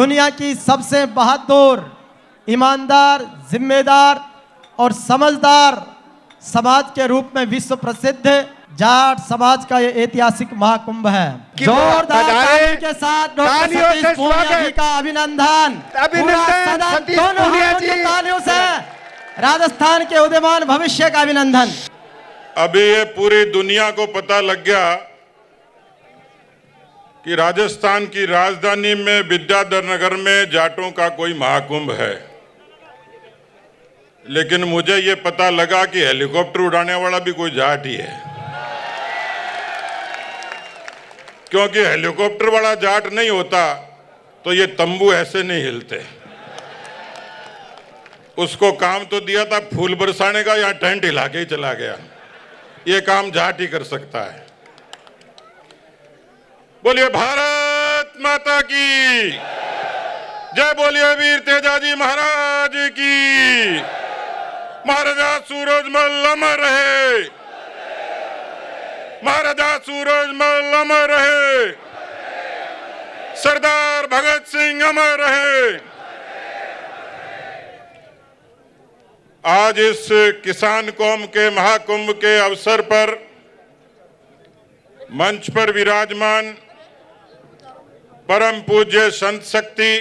दुनिया की सबसे बहादुर, ईमानदार, जिम्मेदार और समझदार समाज के रूप में विश्व प्रसिद्ध जाट समाज का ये ऐतिहासिक महाकुंभ है। जोरदार तालियों के साथ डॉक्टर सतीश पूनिया जी का अभिनंदन। पूरा सदन दोनों हाथों की तालियों से राजस्थान के उदयमान भविष्य का अभिनंदन। अभी ये पूरी दुनिया को पता लग गया कि राजस्थान की राजधानी में विद्याधर नगर में जाटों का कोई महाकुंभ है, लेकिन मुझे ये पता लगा कि हेलीकॉप्टर उड़ाने वाला भी कोई जाट ही है, क्योंकि हेलीकॉप्टर वाला जाट नहीं होता तो ये तंबू ऐसे नहीं हिलते। उसको काम तो दिया था फूल बरसाने का, यहाँ टेंट हिला के ही चला गया। ये काम जाट ही कर सकता है। बोलिए भारत माता की जय, बोलिए वीर तेजाजी महाराज की। महाराजा सूरजमल अमर रहे, महाराजा सूरजमल अमर रहे, सरदार भगत सिंह अमर रहे। आज इस किसान कौम के महाकुंभ के अवसर पर मंच पर विराजमान परम पूज्य संत शक्ति,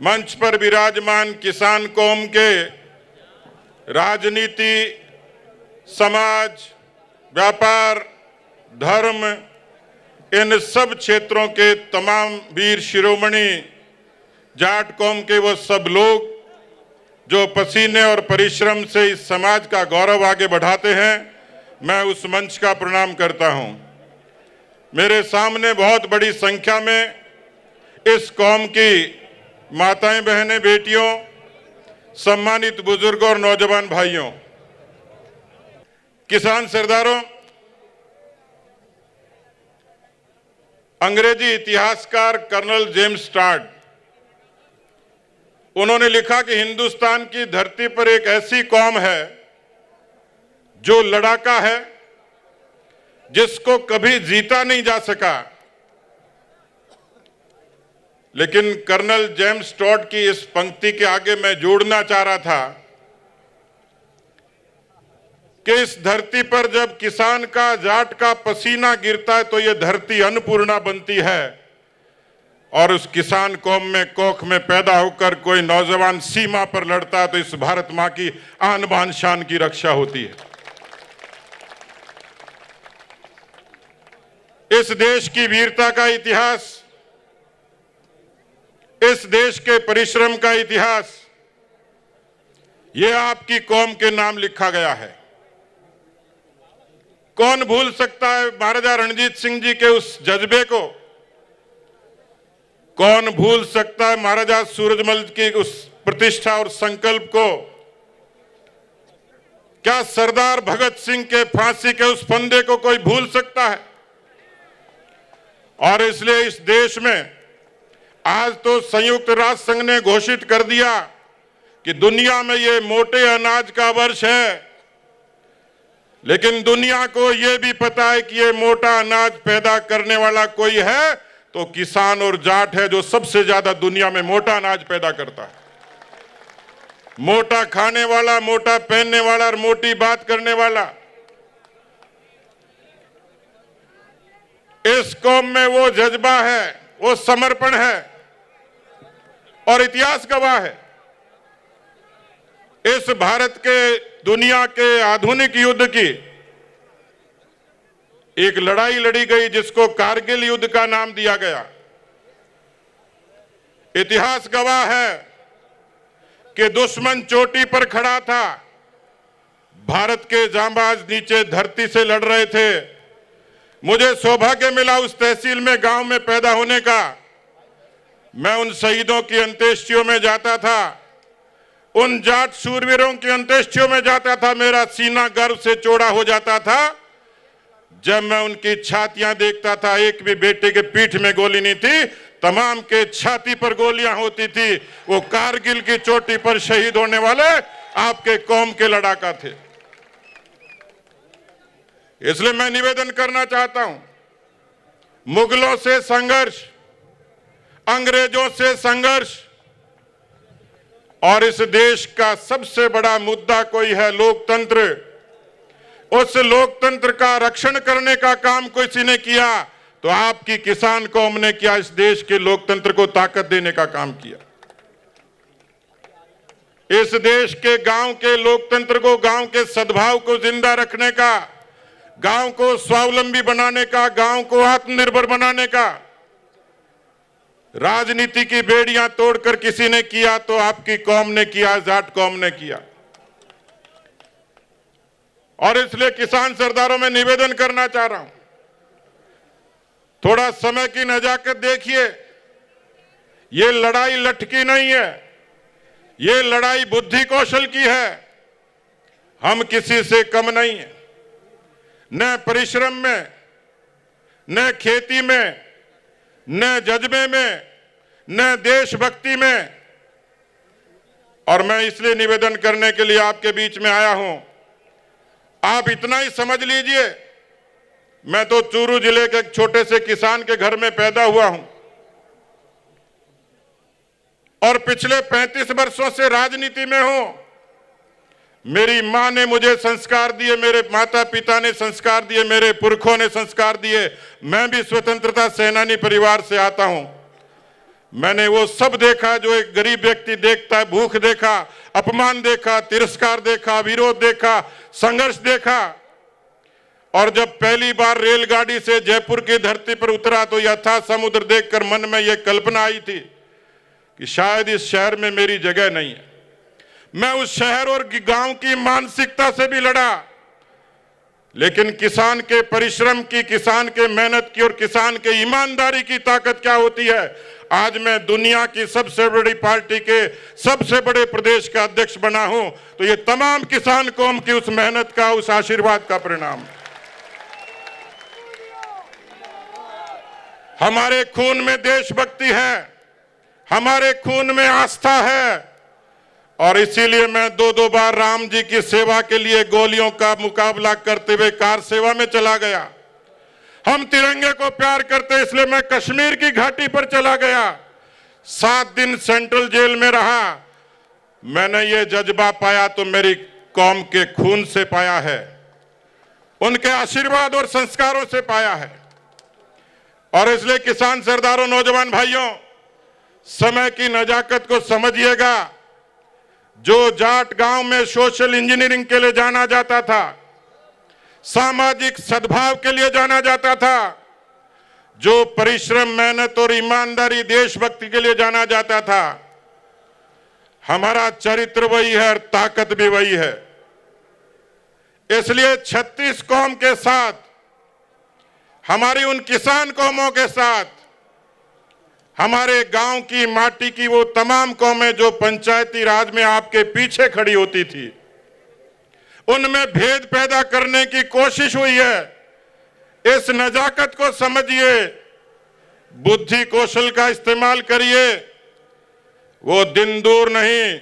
मंच पर विराजमान किसान कौम के राजनीति, समाज, व्यापार, धर्म, इन सब क्षेत्रों के तमाम वीर शिरोमणि जाट कौम के वो सब लोग जो पसीने और परिश्रम से इस समाज का गौरव आगे बढ़ाते हैं, मैं उस मंच का प्रणाम करता हूं। मेरे सामने बहुत बड़ी संख्या में इस कौम की माताएं, बहनें, बेटियों, सम्मानित बुजुर्गों और नौजवान भाइयों, किसान सरदारों, अंग्रेजी इतिहासकार कर्नल जेम्स टॉड, उन्होंने लिखा कि हिंदुस्तान की धरती पर एक ऐसी कौम है जो लड़ाका है, जिसको कभी जीता नहीं जा सका। लेकिन कर्नल जेम्स टॉड की इस पंक्ति के आगे मैं जोड़ना चाह रहा था कि इस धरती पर जब किसान का, जाट का पसीना गिरता है तो यह धरती अन्नपूर्णा बनती है, और उस किसान कौम में कोख में पैदा होकर कोई नौजवान सीमा पर लड़ता है तो इस भारत मां की आन बान शान की रक्षा होती है। इस देश की वीरता का इतिहास, इस देश के परिश्रम का इतिहास, यह आपकी कौम के नाम लिखा गया है। कौन भूल सकता है महाराजा रणजीत सिंह जी के उस जज्बे को? कौन भूल सकता है महाराजा सूरजमल की उस प्रतिष्ठा और संकल्प को? क्या सरदार भगत सिंह के फांसी के उस फंदे को कोई भूल सकता है? और इसलिए इस देश में आज तो संयुक्त राष्ट्र संघ ने घोषित कर दिया कि दुनिया में ये मोटे अनाज का वर्ष है, लेकिन दुनिया को ये भी पता है कि ये मोटा अनाज पैदा करने वाला कोई है तो किसान और जाट है, जो सबसे ज्यादा दुनिया में मोटा अनाज पैदा करता है। मोटा खाने वाला, मोटा पहनने वाला और मोटी बात करने वाला। इस कौम में वो जज्बा है, वो समर्पण है, और इतिहास गवाह है। इस भारत के, दुनिया के आधुनिक युद्ध की एक लड़ाई लड़ी गई जिसको कारगिल युद्ध का नाम दिया गया। इतिहास गवाह है कि दुश्मन चोटी पर खड़ा था, भारत के जांबाज नीचे धरती से लड़ रहे थे। मुझे सौभाग्य मिला उस तहसील में, गांव में पैदा होने का। मैं उन शहीदों की अंत्येष्टियों में जाता था, उन जाट शूरवीरों की अंत्येष्टियों में जाता था। मेरा सीना गर्व से चौड़ा हो जाता था जब मैं उनकी छातियां देखता था। एक भी बेटे के पीठ में गोली नहीं थी, तमाम के छाती पर गोलियां होती थी। वो कारगिल की चोटी पर शहीद होने वाले आपके कौम के लड़ाका थे। इसलिए मैं निवेदन करना चाहता हूं, मुगलों से संघर्ष अंग्रेजों से संघर्ष और इस देश का सबसे बड़ा मुद्दा कोई है लोकतंत्र। उस लोकतंत्र का रक्षण करने का काम किसी ने किया तो आपकी किसान कौम ने किया, इस देश के लोकतंत्र को ताकत देने का काम किया। इस देश के गांव के लोकतंत्र को, गांव के सद्भाव को जिंदा रखने का, गांव को स्वावलंबी बनाने का, गांव को आत्मनिर्भर बनाने का राजनीति की बेड़ियां तोड़कर किसी ने किया तो आपकी कौम ने किया, जाट कौम ने किया। और इसलिए किसान सरदारों में निवेदन करना चाह रहा हूं, थोड़ा समय की नजाकत देखिए। ये लड़ाई लटकी नहीं है, ये लड़ाई बुद्धि कौशल की है। हम किसी से कम नहीं है, न परिश्रम में, न खेती में, न जज्बे में, न देशभक्ति में। और मैं इसलिए निवेदन करने के लिए आपके बीच में आया हूं, आप इतना ही समझ लीजिए, मैं तो चूरू जिले के एक छोटे से किसान के घर में पैदा हुआ हूं और पिछले 35 वर्षों से राजनीति में हूं। मेरी मां ने मुझे संस्कार दिए, मेरे माता पिता ने संस्कार दिए, मेरे पुरखों ने संस्कार दिए। मैं भी स्वतंत्रता सेनानी परिवार से आता हूं। मैंने वो सब देखा जो एक गरीब व्यक्ति देखता है, भूख देखा, अपमान देखा, तिरस्कार देखा, विरोध देखा, संघर्ष देखा। और जब पहली बार रेलगाड़ी से जयपुर की धरती पर उतरा तो यथा समुद्र देखकर मन में यह कल्पना आई थी कि शायद इस शहर में मेरी जगह नहीं है। मैं उस शहर और गांव की मानसिकता से भी लड़ा, लेकिन किसान के परिश्रम की, किसान के मेहनत की और किसान के ईमानदारी की ताकत क्या होती है, आज मैं दुनिया की सबसे बड़ी पार्टी के सबसे बड़े प्रदेश का अध्यक्ष बना हूं तो ये तमाम किसान कौम की उस मेहनत का, उस आशीर्वाद का परिणाम। हमारे खून में देशभक्ति है, हमारे खून में आस्था है और इसीलिए मैं 2-2 बार राम जी की सेवा के लिए गोलियों का मुकाबला करते हुए कार सेवा में चला गया। हम तिरंगे को प्यार करते इसलिए मैं कश्मीर की घाटी पर चला गया, 7 दिन सेंट्रल जेल में रहा। मैंने ये जज्बा पाया तो मेरी कौम के खून से पाया है, उनके आशीर्वाद और संस्कारों से पाया है। और इसलिए किसान सरदारों, नौजवान भाइयों, समय की नजाकत को समझिएगा। जो जाट गांव में सोशल इंजीनियरिंग के लिए जाना जाता था, सामाजिक सद्भाव के लिए जाना जाता था, जो परिश्रम, मेहनत और ईमानदारी, देशभक्ति के लिए जाना जाता था, हमारा चरित्र वही है और ताकत भी वही है। इसलिए 36 कौम के साथ, हमारी उन किसान कौमों के साथ, हमारे गांव की माटी की वो तमाम कौमें जो पंचायती राज में आपके पीछे खड़ी होती थी, उनमें भेद पैदा करने की कोशिश हुई है। इस नजाकत को समझिए, बुद्धि कौशल का इस्तेमाल करिए। वो दिन दूर नहीं,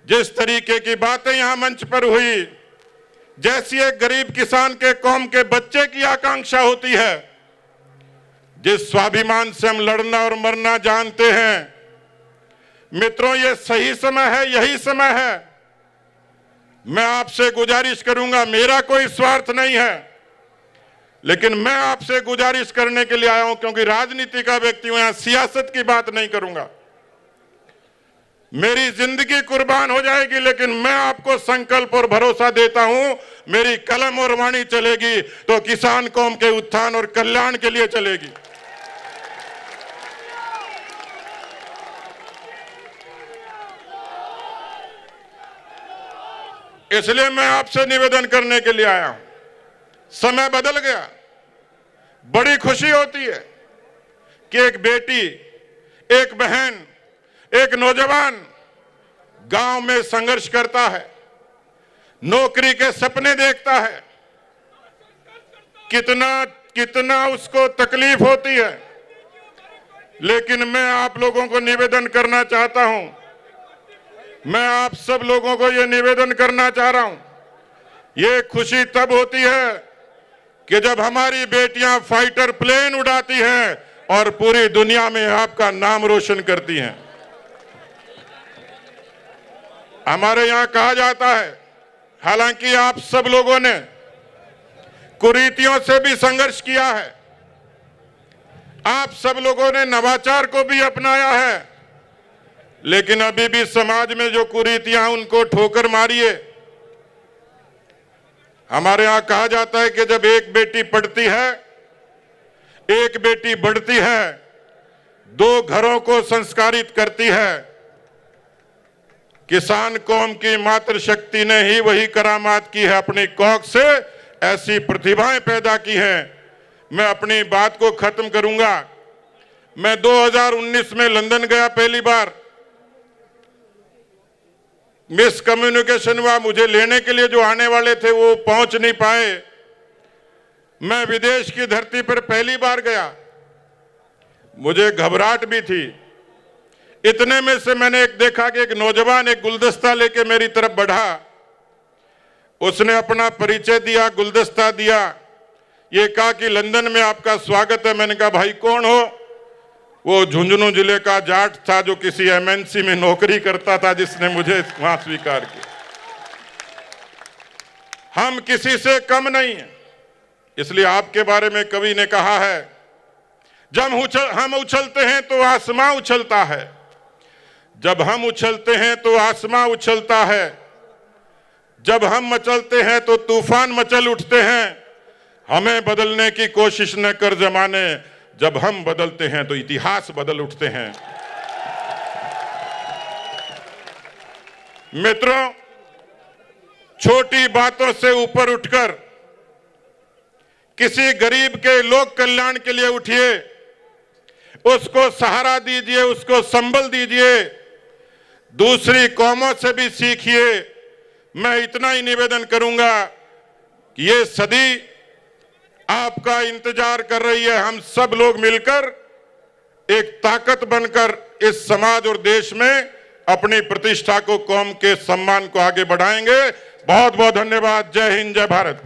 जिस तरीके की बातें यहां मंच पर हुई, जैसी एक गरीब किसान के कौम के बच्चे की आकांक्षा होती है, जिस स्वाभिमान से हम लड़ना और मरना जानते हैं। मित्रों, ये सही समय है, यही समय है। मैं आपसे गुजारिश करूंगा, मेरा कोई स्वार्थ नहीं है, लेकिन मैं आपसे गुजारिश करने के लिए आया हूं क्योंकि राजनीति का व्यक्ति हूं, यहां सियासत की बात नहीं करूंगा। मेरी जिंदगी कुर्बान हो जाएगी, लेकिन मैं आपको संकल्प और भरोसा देता हूं, मेरी कलम और वाणी चलेगी तो किसान कौम के उत्थान और कल्याण के लिए चलेगी। इसलिए मैं आपसे निवेदन करने के लिए आया हूं। समय बदल गया। बड़ी खुशी होती है कि एक बेटी, एक बहन, एक नौजवान गांव में संघर्ष करता है, नौकरी के सपने देखता है, कितना उसको तकलीफ होती है। लेकिन मैं आप लोगों को निवेदन करना चाहता हूं, मैं आप सब लोगों को यह निवेदन करना चाह रहा हूं, ये खुशी तब होती है कि जब हमारी बेटियां फाइटर प्लेन उड़ाती हैं, और पूरी दुनिया में आपका नाम रोशन करती हैं। हमारे यहां कहा जाता है, हालांकि आप सब लोगों ने कुरीतियों से भी संघर्ष किया है, आप सब लोगों ने नवाचार को भी अपनाया है, लेकिन अभी भी समाज में जो कुरीतियां हैं उनको ठोकर मारिए। हमारे यहां कहा जाता है कि जब एक बेटी पढ़ती है, एक बेटी बढ़ती है, दो घरों को संस्कारित करती है। किसान कौम की मातृशक्ति ने ही वही करामात की है, अपनी कौख से ऐसी प्रतिभाएं पैदा की हैं। मैं अपनी बात को खत्म करूंगा। मैं 2019 में लंदन गया पहली बार, मिस कम्युनिकेशन हुआ, मुझे लेने के लिए जो आने वाले थे वो पहुंच नहीं पाए। मैं विदेश की धरती पर पहली बार गया, मुझे घबराहट भी थी। इतने में से मैंने एक देखा कि एक नौजवान एक गुलदस्ता लेके मेरी तरफ बढ़ा। उसने अपना परिचय दिया, गुलदस्ता दिया, ये कहा कि लंदन में आपका स्वागत है। मैंने कहा भाई कौन हो? वो झुंझुनू जिले का जाट था जो किसी एमएनसी में नौकरी करता था, जिसने मुझे वहां स्वीकार किया। हम किसी से कम नहीं हैं, इसलिए आपके बारे में कवि ने कहा है, जब हम उछलते हैं तो आसमां उछलता है, जब हम उछलते हैं तो आसमां उछलता है, जब हम मचलते हैं तो तूफान मचल उठते हैं। हमें बदलने की कोशिश न कर जमाने, जब हम बदलते हैं तो इतिहास बदल उठते हैं। मित्रों, छोटी बातों से ऊपर उठकर किसी गरीब के लोक कल्याण के लिए उठिए, उसको सहारा दीजिए, उसको संबल दीजिए, दूसरी कौमों से भी सीखिए। मैं इतना ही निवेदन करूंगा कि ये सदी आपका इंतजार कर रही है। हम सब लोग मिलकर एक ताकत बनकर इस समाज और देश में अपनी प्रतिष्ठा को, कौम के सम्मान को आगे बढ़ाएंगे। बहुत बहुत धन्यवाद। जय हिंद, जय भारत।